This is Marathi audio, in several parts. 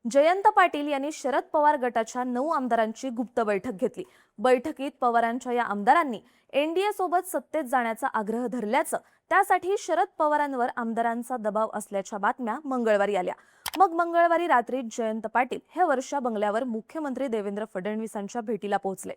जयंत पाटील यांनी शरद पवार गटाच्या 9 आमदारांची गुप्त बैठक घेतली। बैठकीत पवारांच्या या आमदारांनी एनडीए सोबत सत्तेत जाण्याचा आग्रह धरल्याचं, त्यासाठी शरद पवारांवर आमदारांचा दबाव असल्याच्या बातम्या मंगळवारी आल्या। मग मंगळवारी रात्री जयंत पाटील हे वर्षा बंगल्यावर मुख्यमंत्री देवेंद्र फडणवीसांच्या भेटीला पोहोचले।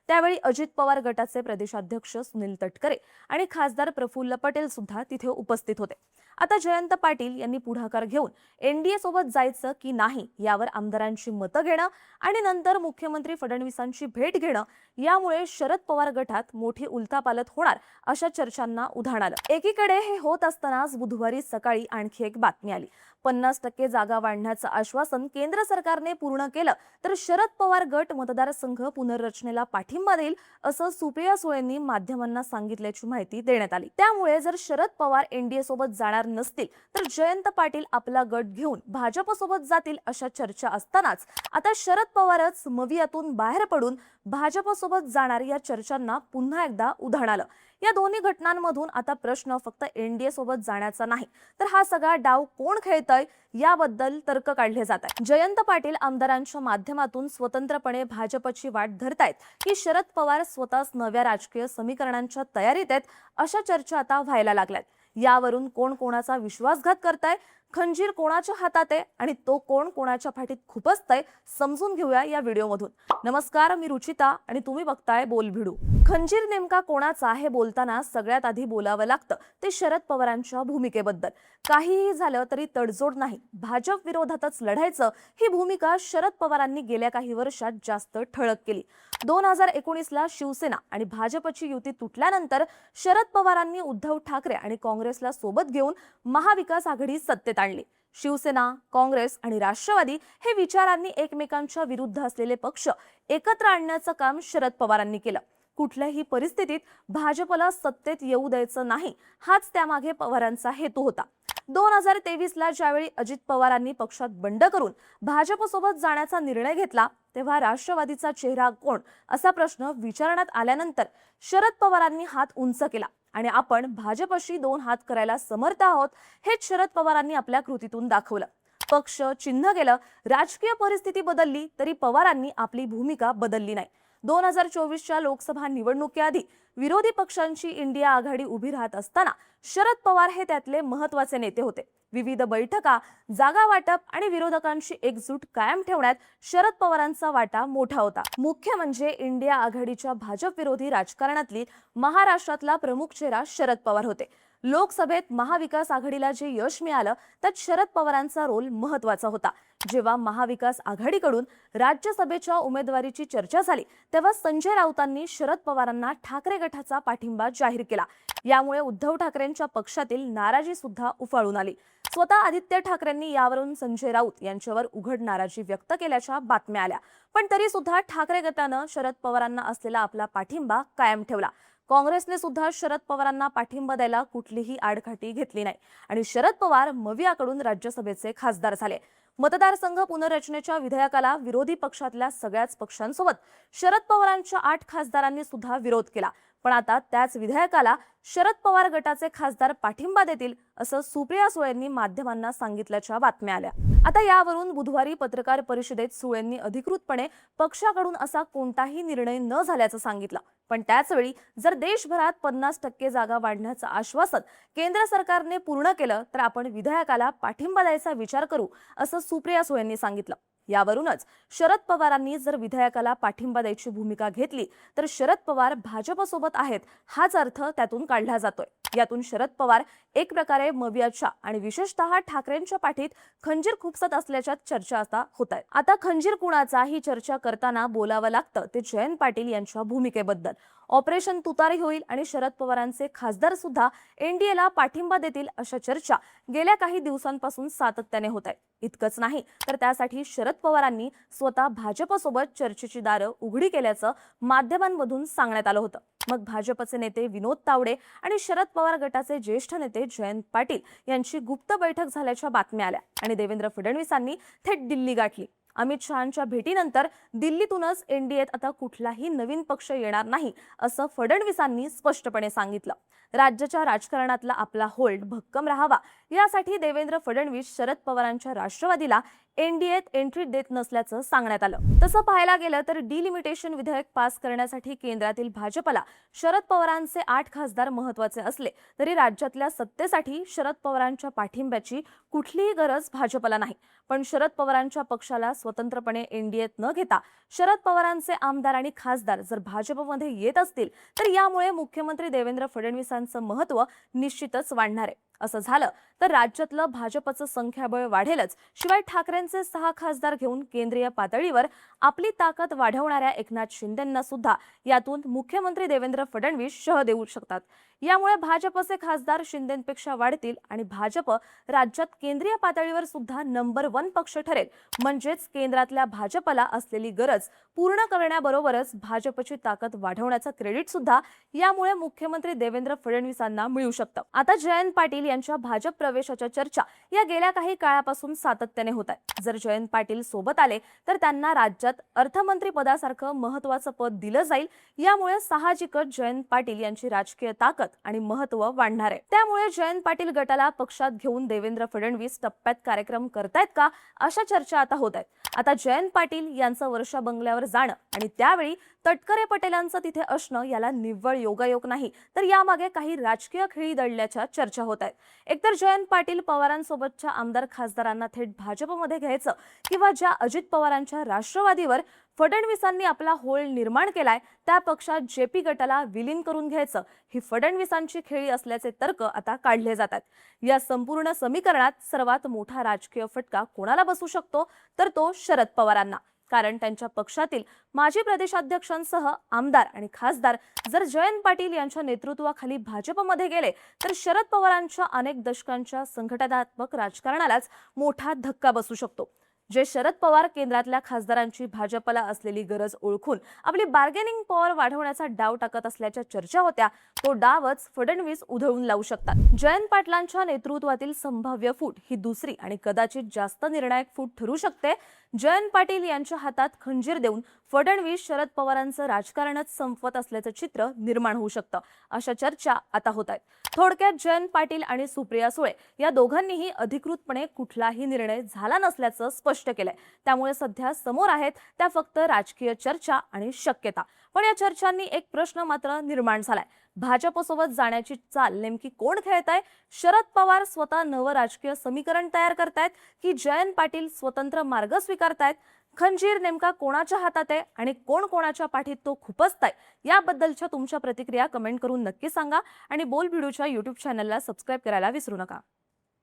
त्यावेळी अजित पवार गटाचे प्रदेशाध्यक्ष सुनील तटकरे आणि खासदार प्रफुल्ल पटेल सुद्धा तिथे उपस्थित होते। आता जयंत पाटील यांनी पुढाकार घेऊन एनडीए सोबत जायचं की नाही यावर आमदारांची मतं घेणं आणि नंतर मुख्यमंत्री फडणवीसांची भेट घेणं, यामुळे शरद पवार गटात मोठी उलथापालथ होणार अशा चर्चांना उधाण आलं। एकीकडे हे होत असतानाच बुधवारी सकाळी आणखी एक बातमी आली। 50% जागा वाढण्याचं आश्वासन केंद्र सरकारने पूर्ण केलं तर शरद पवार गट मतदारसंघ पुनर्रचनेला पाठिंबा देईल असं सुप्रिया सुळेंनी माध्यमांना सांगितल्याची माहिती देण्यात आली। त्यामुळे जर शरद पवार एनडीए सोबत जाणार नसतील तर जयंत पाटील आपला गट घेऊन भाजप सोबत जातील अशा चर्चा असतानाच आता शरद पवारच मवियातून बाहेर पडून भाजप सोबत जाणार या चर्चांना पुन्हा एकदा उधाण आलं। या दोन्ही घटनांमधून आता प्रश्न फक्त एनडीए सोबत जाण्याचा नाही, तर हा सगळा डाव कोण खेळतय याबद्दल तर्क काढले जात आहेत। जयंत पाटील आमदारांच्या माध्यमातून स्वतंत्रपणे भाजपची वाट धरतायत की शरद पवार स्वतःच नव्या राजकीय समीकरणांच्या तयारीत आहेत अशा चर्चा आता व्हायला लागल्यात। यावरून कोण कोणाचा विश्वासघात करताय, खंजीर कोणाच्या हातात आहे आणि तो कोण कोणाच्या पाठीत खुपसतय समजून घेऊया या व्हिडिओमधून। नमस्कार, मी रुचिता आणि तुम्ही बघताय बोलभिडू। खंजीर नेमका कोणाचा हे बोलताना सगळ्यात आधी बोलावं लागतं ते शरद पवारांच्या भूमिकेबद्दल। काहीही झालं तरी तडजोड नाही, भाजप विरोधातच लढायचं ही भूमिका शरद पवारांनी गेल्या काही वर्षात जास्त ठळक केली। 2019ला शिवसेना आणि भाजपची युती तुटल्यानंतर शरद पवारांनी उद्धव ठाकरे आणि काँग्रेसला सोबत घेऊन महाविकास आघाडी सत्तेत आणली। शिवसेना, काँग्रेस आणि राष्ट्रवादी हे विचारांनी एकमेकांच्या विरुद्ध असलेले पक्ष एकत्र आणण्याचं काम शरद पवारांनी केलं। कुठल्याही परिस्थितीत भाजपला सत्तेत येऊ द्यायचं नाही, हाच त्यामागे पवारांचा हेतू होता। 2023ला ज्यावेळी अजित पवारांनी पक्षात बंड करून भाजपसोबत जाण्याचा निर्णय घेतला तेव्हा राष्ट्रवादीचा चेहरा कोण असा प्रश्न विचारण्यात आल्यानंतर शरद पवारांनी हात उंच केला आणि आपण भाजपशी 2 हात करायला समर्थ आहोत हेच शरद पवारांनी आपल्या कृतीतून दाखवलं। पक्ष चिन्ह गेलं, राजकीय परिस्थिती बदलली तरी पवारांनी आपली भूमिका बदलली नाही। 2024च्या लोकसभा निवडणुकीआधी विरोधी पक्षांची इंडिया आघाडी उभी राहत असताना शरद पवार हे त्यातले महत्त्वाचे नेते होते। विविध बैठका, जागा वाटप आणि विरोधकांची एकजूट कायम ठेवण्यात शरद पवारांचा वाटा मोठा होता। मुख्य म्हणजे इंडिया आघाडीच्या भाजप विरोधी राजकारणातली महाराष्ट्रातला प्रमुख चेहरा शरद पवार होते। लोकसभेत महाविकास आघाडीला जे यश मिळालं त्यात शरद पवारांचा रोल महत्त्वाचा होता। जेव्हा महाविकास आघाडीकडून राज्यसभेच्या उमेदवारीची चर्चा झाली तेव्हा संजय राऊतांनी शरद पवारांना ठाकरे गटाचा पाठिंबा जाहीर केला। यामुळे उद्धव ठाकरेंच्या पक्षातील नाराजी सुद्धा उफाळून आली। स्वतः आदित्य ठाकरेंनी यावरून संजय राऊत यांच्यावर उघड नाराजी व्यक्त केल्याच्या बातम्या आल्या, पण तरी सुद्धा ठाकरे गटानं शरद पवारांना असलेला आपला पाठिंबा कायम ठेवला। काँग्रेसने सुद्धा शरद पवारांना पाठिंबा द्यायला कुठलीही आडकाठी घेतली नाही आणि शरद पवार मवियाकडून राज्यसभेचे खासदार झाले। मतदारसंघ पुनर्रचनेच्या विधेयकाला विरोधी पक्षातल्या सगळ्याच पक्षांसोबत शरद पवारांच्या 8 खासदारांनी सुद्धा विरोध केला, पण आता त्याच विधेयकाला शरद पवार गटाचे खासदार पाठिंबा देतील असं सुप्रिया सुळेंनी माध्यमांना सांगितल्याच्या बातम्या आल्या। आता यावरून बुधवारी पत्रकार परिषदेत सुळेंनी अधिकृतपणे पक्षाकडून असा कोणताही निर्णय न झाल्याचं सांगितलं, पण त्याचवेळी जर देशभरात 50% जागा वाढण्याचं आश्वासन केंद्र सरकारने पूर्ण केलं तर आपण विधेयकाला पाठिंबा द्यायचा विचार करू असं सुप्रिया सुळेंनी सांगितलं। यावरूनच शरद पवारांनी जर विधेयकाला पाठिंबा द्यायची भूमिका घेतली तर शरद पवार भाजपसोबत आहेत हाच अर्थ त्यातून काढला जातोय। यातून शरद पवार एक प्रकारे मवियाच्या आणि विशेषतः ठाकरेंच्या पाठीत खंजीर खुपसत असल्याच्या चर्चा आता होत आहेत। आता खंजीर कुणाचा ही चर्चा करताना बोलावं लागतं ते जयंत पाटील यांच्या भूमिकेबद्दल। ऑपरेशन तुतारी होईल आणि शरद पवारांचे खासदार सुद्धा एनडीएला पाठिंबा देतील अशा चर्चा गेल्या काही दिवसांपासून सातत्याने होत आहेत। इतकंच नाही तर त्यासाठी शरद पवारांनी स्वतः भाजपसोबत चर्चेची दारं उघडी केल्याचं माध्यमांमधून सांगण्यात आलं होतं। मग भाजपचे नेते विनोद तावडे आणि शरद पवार गटाचे ज्येष्ठ नेते जयंत पाटील यांची गुप्त बैठक झाल्याच्या बातम्या आल्या आणि देवेंद्र फडणवीसांनी थेट दिल्ली गाठली। अमित शहांच्या भेटीनंतर दिल्लीतूनच एनडीएत आता कुठलाही नवीन पक्ष येणार नाही असं फडणवीसांनी स्पष्टपणे सांगितलं। राज्याच्या राजकारणातला आपला होल्ड भक्कम राहावा यासाठी देवेंद्र फडणवीस शरद पवारांच्या राष्ट्रवादीला एनडीएत एंट्री देत नसल्याचं सांगण्यात आलं। तसं पाहायला गेलं तर डिलिमिटेशन विधेयक पास करण्यासाठी केंद्रातील भाजपला शरद पवारांचे 8 खासदार महत्त्वाचे असले तरी राज्यातल्या सत्तेसाठी शरद पवारांच्या पाठिंब्याची कुठलीही गरज भाजपला नाही। पण शरद पवारांच्या पक्षाला स्वतंत्रपणे एनडीएत न घेता शरद पवारांचे आमदार आणि खासदार जर भाजपमध्ये येत असतील तर यामुळे मुख्यमंत्री देवेंद्र फडणवीसांचं महत्त्व निश्चितच वाढणार आहे। असं झालं तर राज्यातलं भाजपचं संख्याबळ वाढेलच, शिवाय ठाकरेंचे 6 खासदार घेऊन केंद्रीय पातळीवर आपली ताकद वाढवणाऱ्या एकनाथ शिंदेंना सुद्धा यातून मुख्यमंत्री देवेंद्र फडणवीस शह देऊ शकतात। यामुळे भाजपचे खासदार शिंदेंपेक्षा वाढतील आणि भाजप राज्यात केंद्रीय पातळीवर सुद्धा नंबर 1 पक्ष ठरेल। म्हणजेच केंद्रातल्या भाजपला असलेली गरज पूर्ण करण्याबरोबरच भाजपची ताकद वाढवण्याचं क्रेडिट सुद्धा यामुळे मुख्यमंत्री देवेंद्र फडणवीसांना मिळू शकतं। आता जयंत पाटील यांच्या भाजप प्रवेशाच्या चर्चा या गेल्या काही काळापासून सातत्याने होत आहेत। जर जयंत पाटील सोबत आले तर त्यांना राज्यात अर्थमंत्री पदासारखं महत्त्वाचं पद दिलं जाईल। यामुळे साहजिकच जयंत पाटील यांची राजकीय ताकद आणि महत्त्व वाढणार आहे। त्यामुळे जयंत पाटील गटाला पक्षात घेऊन देवेंद्र फडणवीस टप्प्यात कार्यक्रम करतायत का, अशा चर्चा आता होत आहेत। आता जयंत पाटील यांचं वर्षा बंगल्यावर जाणं आणि त्यावेळी तटकरे पटेलांचं तिथे असणं याला निव्वळ योगायोग नाही, तर यामागे काही राजकीय खेळी दडल्याच्या चर्चा होत आहेत। एकतर जयंत पाटील पवारांसोबतच्या आमदार खासदारांना थेट भाजपमध्ये घ्यायचं किंवा ज्या अजित पवारांच्या राष्ट्रवादीवर फडणवीसांनी आपला होळ निर्माण केलाय त्या पक्षात जेपी गटाला विलीन करून घ्यायचं, ही फडणवीसांची खेळी असल्याचे तर्क आता काढले जातात। या संपूर्ण समीकरणात सर्वात मोठा राजकीय फटका कोणाला बसू शकतो तर तो शरद पवारांना, कारण त्यांच्या पक्षातील माजी प्रदेशाध्यक्षांसह आमदार आणि खासदार जर जयंत पाटील यांच्या नेतृत्वाखाली भाजपमध्ये गेले तर शरद पवारांच्या अनेक दशकांच्या संघटनात्मक राजकारणालाच मोठा धक्का बसू शकतो। जे शरद पवार केंद्रातल्या खासदारांची भाजपला असलेली गरज ओळखून आपली बार्गेनिंग पॉवर वाढवण्याचा डाव टाकत असल्याच्या चर्चा होत्या, तो डावच फडणवीस उधळून लावू शकतात। जयंत पाटलांच्या नेतृत्वातील संभाव्य फूट ही दुसरी आणि कदाचित जास्त निर्णायक फूट ठरू शकते। जयंत पाटील यांच्या हातात खंजीर देऊन फडणवीस शरद पवारांचं राजकारणच संपवत असल्याचं चित्र निर्माण होऊ शकतं, अशा चर्चा आता होत आहेत। थोडक्यात जयंत पाटील आणि सुप्रिया सुळे या दोघांनीही अधिकृतपणे कुठलाही निर्णय झाला नसल्याचं स्पष्ट केलंय। त्यामुळे सध्या समोर आहेत त्या फक्त राजकीय चर्चा आणि शक्यता। पण या चर्चांनी एक प्रश्न मात्र निर्माण झालाय, भाजपसोबत जाण्याची चाल नेमकी कोण खेळताय? शरद पवार स्वतः नवं राजकीय समीकरण तयार करतायत की जयंत पाटील स्वतंत्र मार्ग स्वीकारतायत? खंजीर नेमका कोणाच्या हातात आहे आणि कोण कोणाच्या पाठीत तो खुपसताय? याबद्दलच्या तुमच्या प्रतिक्रिया कमेंट करून नक्की सांगा आणि बोल भिडूच्या YouTube चॅनलला सबस्क्राईब करायला विसरू नका।